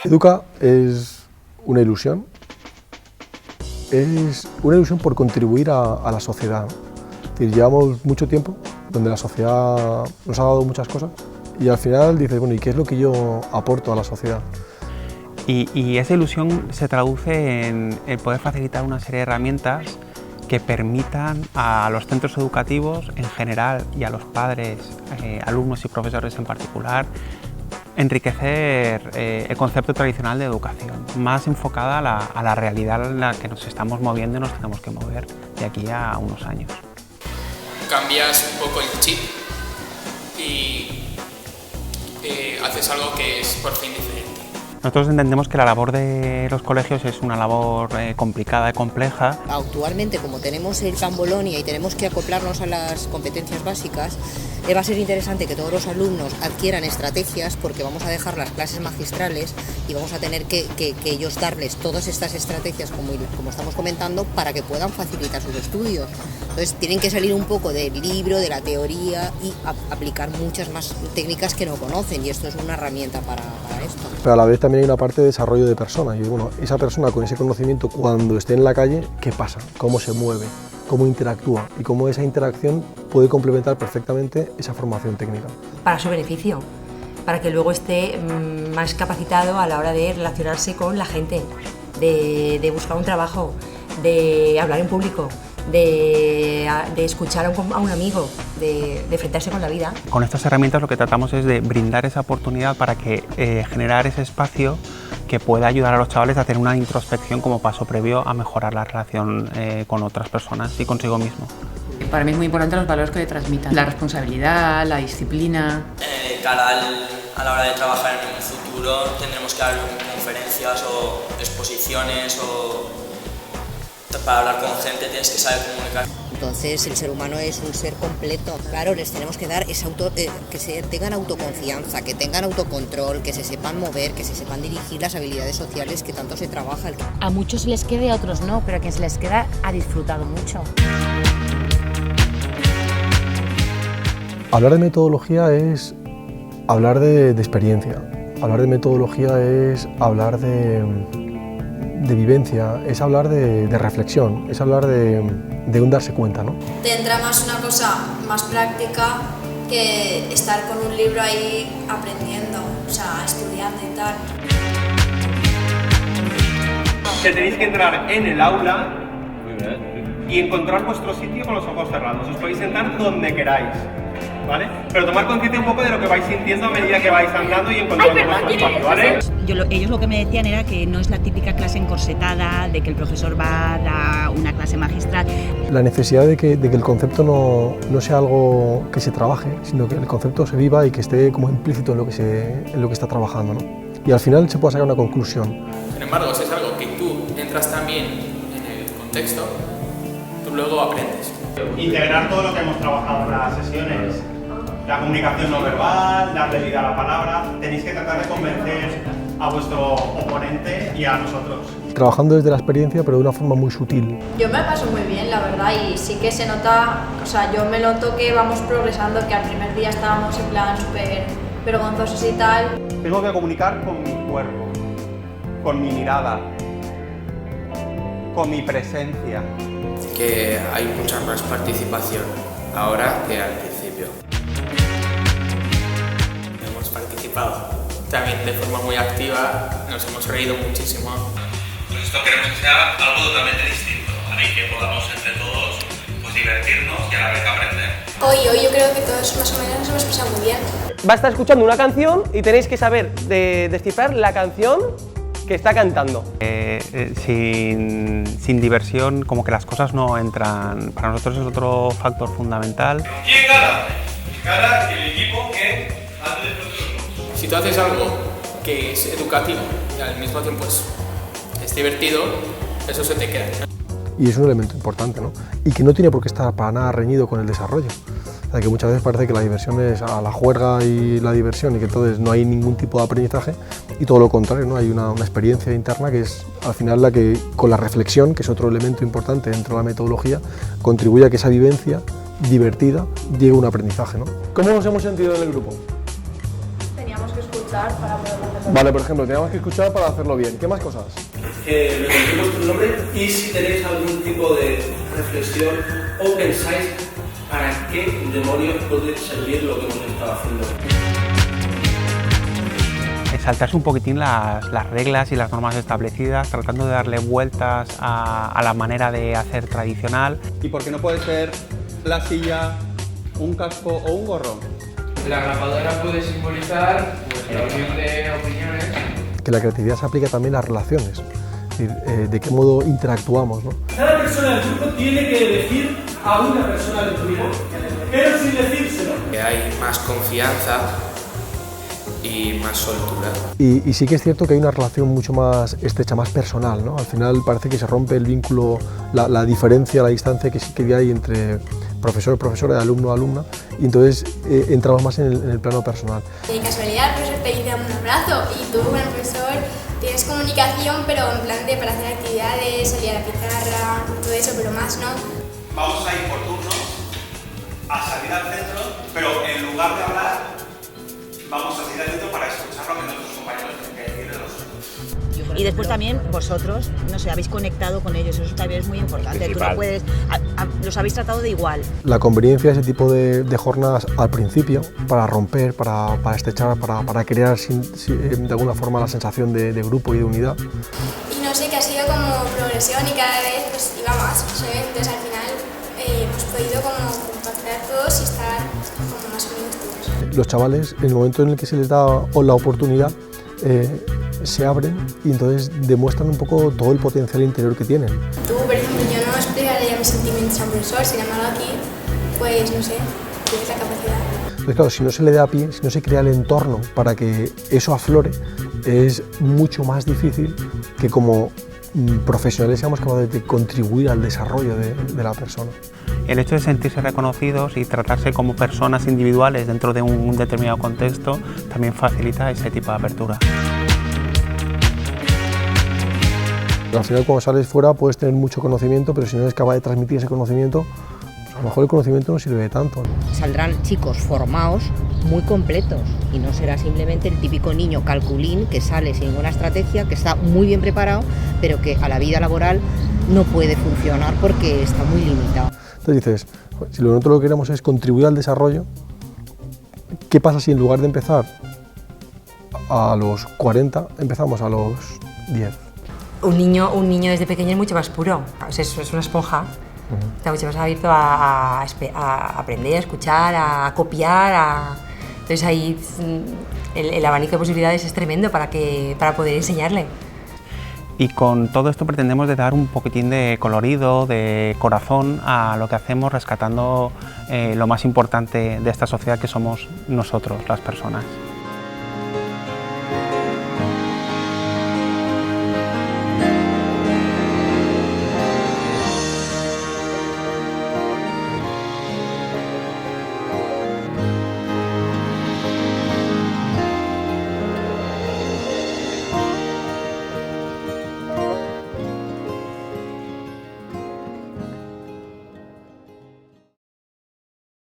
Educa es una ilusión por contribuir a la sociedad. Es decir, llevamos mucho tiempo donde la sociedad nos ha dado muchas cosas y al final dices, bueno, ¿y qué es lo que yo aporto a la sociedad? Y esa ilusión se traduce en el poder facilitar una serie de herramientas que permitan a los centros educativos en general y a los padres, alumnos y profesores en particular, enriquecer el concepto tradicional de educación, más enfocada a la realidad en la que nos estamos moviendo y nos tenemos que mover de aquí a unos años. Cambias un poco el chip y haces algo que es por fin diferente. Nosotros entendemos que la labor de los colegios es una labor complicada y compleja. Actualmente, como tenemos el Plan Bolonia y tenemos que acoplarnos a las competencias básicas, va a ser interesante que todos los alumnos adquieran estrategias, porque vamos a dejar las clases magistrales y vamos a tener que ellos darles todas estas estrategias, como estamos comentando, para que puedan facilitar sus estudios. Entonces tienen que salir un poco del libro, de la teoría y aplicar muchas más técnicas que no conocen, y esto es una herramienta para esto. Pero a la vez también hay una parte de desarrollo de persona, y bueno, esa persona con ese conocimiento, cuando esté en la calle, ¿qué pasa? ¿Cómo se mueve? ¿Cómo interactúa? Y cómo esa interacción puede complementar perfectamente esa formación técnica. Para su beneficio, para que luego esté más capacitado a la hora de relacionarse con la gente, de buscar un trabajo, de hablar en público, de escuchar a un amigo, de enfrentarse con la vida. Con estas herramientas lo que tratamos es de brindar esa oportunidad para que generar ese espacio que pueda ayudar a los chavales a hacer una introspección como paso previo a mejorar la relación con otras personas y consigo mismo. Para mí es muy importante los valores que le transmitan, la responsabilidad, la disciplina. De cara a la hora de trabajar en un futuro tendremos que dar conferencias o exposiciones o para hablar con gente tienes que saber comunicar. Entonces el ser humano es un ser completo. Claro, les tenemos que dar que tengan autoconfianza, que tengan autocontrol, que se sepan mover, que se sepan dirigir, las habilidades sociales que tanto se trabaja. A muchos se les queda y a otros no, pero a quien se les queda ha disfrutado mucho. Hablar de metodología es hablar de experiencia. Hablar de metodología es hablar de vivencia, es hablar de reflexión, es hablar de un darse cuenta, ¿no? Te entra más una cosa más práctica que estar con un libro ahí aprendiendo, o sea, estudiando y tal. Que tenéis que entrar en el aula y encontrar vuestro sitio con los ojos cerrados. Os podéis sentar donde queráis, ¿vale? Pero tomar conciencia un poco de lo que vais sintiendo a medida que vais andando y encontrando vuestro espacio, ¿vale? Ellos lo que me decían era que no es la típica clase encorsetada, de que el profesor va a dar una clase magistral. La necesidad de que el concepto no sea algo que se trabaje, sino que el concepto se viva y que esté como implícito en lo que está trabajando, ¿no? Y al final se pueda sacar una conclusión. Sin embargo, si es algo que tú entras también en el contexto, tú luego aprendes. Integrar todo lo que hemos trabajado en las sesiones, la comunicación no verbal, darle vida a la palabra, tenéis que tratar de convencer a vuestro oponente y a nosotros. Trabajando desde la experiencia, pero de una forma muy sutil. Yo me paso muy bien, la verdad, y sí que se nota, o sea, yo me noto que vamos progresando, que al primer día estábamos en plan súper vergonzosos y tal. Tengo que comunicar con mi cuerpo, con mi mirada, con mi presencia. Que hay mucha más participación ahora que al principio. Hemos participado también de forma muy activa, nos hemos reído muchísimo. Pues esto queremos que sea algo totalmente distinto, ¿vale? Y que podamos entre todos pues, divertirnos y a la vez aprender. Hoy yo creo que todos más o menos nos hemos pasado muy bien. Va a estar escuchando una canción y tenéis que saber descifrar la canción que está cantando. Sin diversión, como que las cosas no entran. Para nosotros es otro factor fundamental. ¿Quién gana? Gana el equipo que hace de nosotros. Si tú haces algo que es educativo y al mismo tiempo es divertido, eso se te queda. Y es un elemento importante, ¿no? Y que no tiene por qué estar para nada reñido con el desarrollo. O sea, que muchas veces parece que la diversión es a la juerga y la diversión y que entonces no hay ningún tipo de aprendizaje, y todo lo contrario, ¿no? Hay una experiencia interna que es al final la que, con la reflexión, que es otro elemento importante dentro de la metodología, contribuye a que esa vivencia divertida llegue a un aprendizaje, ¿no? ¿Cómo nos hemos sentido en el grupo? Teníamos que escuchar para poderlo hacer. Vale, por ejemplo, teníamos que escuchar para hacerlo bien. ¿Qué más cosas? Que me vuestro nombre y si tenéis algún tipo de reflexión o pensáis para qué demonios puede servir lo que hemos estado haciendo. Saltarse un poquitín las reglas y las normas establecidas, tratando de darle vueltas a la manera de hacer tradicional. ¿Y por qué no puede ser la silla, un casco o un gorro? La grapadora puede simbolizar la unión de opiniones. Que la creatividad se aplica también a las relaciones, es decir, de qué modo interactuamos, ¿no? Cada persona del grupo tiene que decir a una persona del grupo, pero sin decírselo. Que hay más confianza y más soltura. Y sí que es cierto que hay una relación mucho más estrecha, más personal, ¿no? Al final parece que se rompe el vínculo, la diferencia, la distancia que hay entre profesor, profesora, de alumno, alumna, y entonces entramos más en el plano personal. De casualidad, el profesor te da un abrazo y tú con el profesor tienes comunicación, pero en plan de para hacer actividades, salir a la pizarra, todo eso, pero más no. Vamos a ir por turnos a salir al centro, pero en lugar de hablar, vamos a salir al centro para escuchar lo que nuestros compañeros tienen que decir de nosotros. Y después también vosotros, no sé, habéis conectado con ellos, eso también es muy importante. Tú no puedes, los habéis tratado de igual. La conveniencia de ese tipo de jornadas al principio, para romper, para estrechar, para crear de alguna forma la sensación de grupo y de unidad. Y no sé, que ha sido como progresión y cada vez pues iba más, ¿sabes? Entonces al final hemos podido como compactar todos y estar como más unidos todos. Los chavales, en el momento en el que se les da la oportunidad, se abren y entonces demuestran un poco todo el potencial interior que tienen. Tú, por ejemplo, yo no explicaría mis sentimientos a un profesor, sin embargo aquí, pues no sé, tienes la capacidad. Entonces claro, si no se le da pie, si no se crea el entorno para que eso aflore, es mucho más difícil que como profesionales seamos capaces de contribuir al desarrollo de la persona. El hecho de sentirse reconocidos y tratarse como personas individuales dentro de un determinado contexto también facilita ese tipo de apertura. Al final, cuando sales fuera puedes tener mucho conocimiento, pero si no eres capaz de transmitir ese conocimiento, pues a lo mejor el conocimiento no sirve de tanto. Saldrán chicos formados muy completos y no será simplemente el típico niño calculín que sale sin ninguna estrategia, que está muy bien preparado, pero que a la vida laboral no puede funcionar porque está muy limitado. Entonces dices, si nosotros lo que queremos es contribuir al desarrollo, ¿qué pasa si en lugar de empezar a los 40 empezamos a los 10? Un niño desde pequeño es mucho más puro, o sea, es una esponja, está mucho más abierto a aprender, a escuchar, a copiar, entonces ahí el abanico de posibilidades es tremendo para poder enseñarle. Y con todo esto pretendemos de dar un poquitín de colorido, de corazón a lo que hacemos, rescatando lo más importante de esta sociedad, que somos nosotros, las personas.